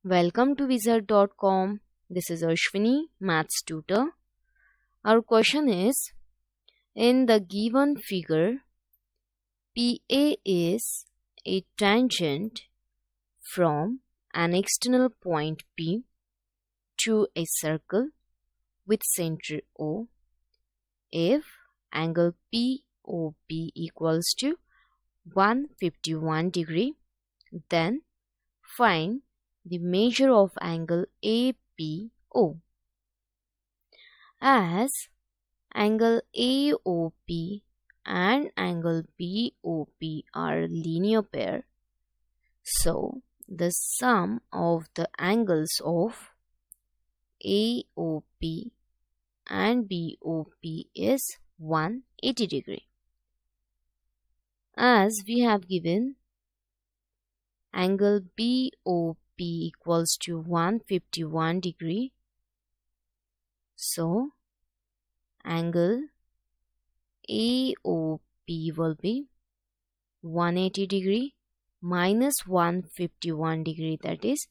Welcome to Wizard.com. This is Ashwini, Maths Tutor. Our question is, in the given figure, PA is a tangent from an external point P to a circle with center O if angle POP equals to 151 degree, then find the measure of angle APO. As angle AOP and angle BOP are linear pair, so the sum of the angles of AOP and BOP is 180 degree. As we have given angle BOP equals to 151 degree, so angle AOP will be 180 degree minus 151 degree, that is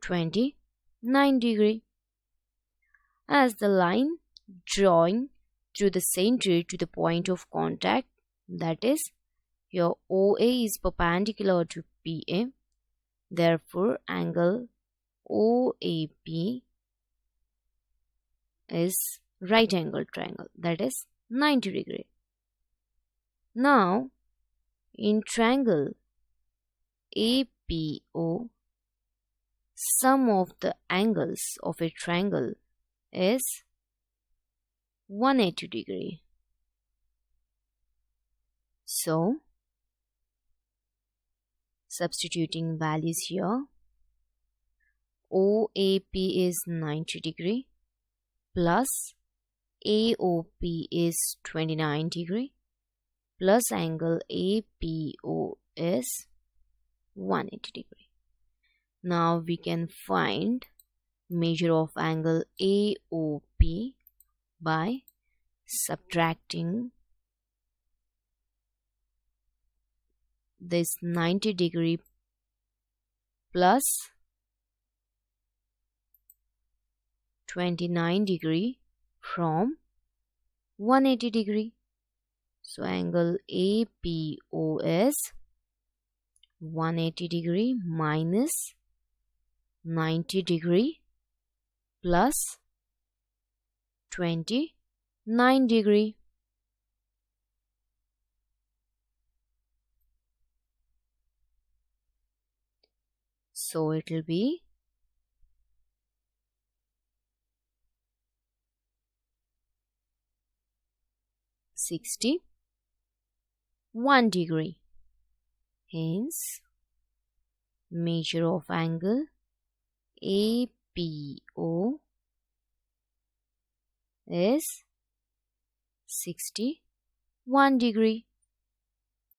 29 degree. As the line drawing through the center to the point of contact, that is your OA, is perpendicular to PA, therefore angle OAP is right angle triangle, that is 90 degree. Now in triangle APO, sum of the angles of a triangle is 180 degree. So substituting values here, OAP is 90 degree plus AOP is 29 degree plus angle APO is 180 degree. Now we can find measure of angle AOP by subtracting this 90 degree plus 29 degree from 180 degree. So angle APO is 180 degree minus 90 degree plus 29 degree. So it will be 61 degree. Hence, measure of angle APO is 61 degree.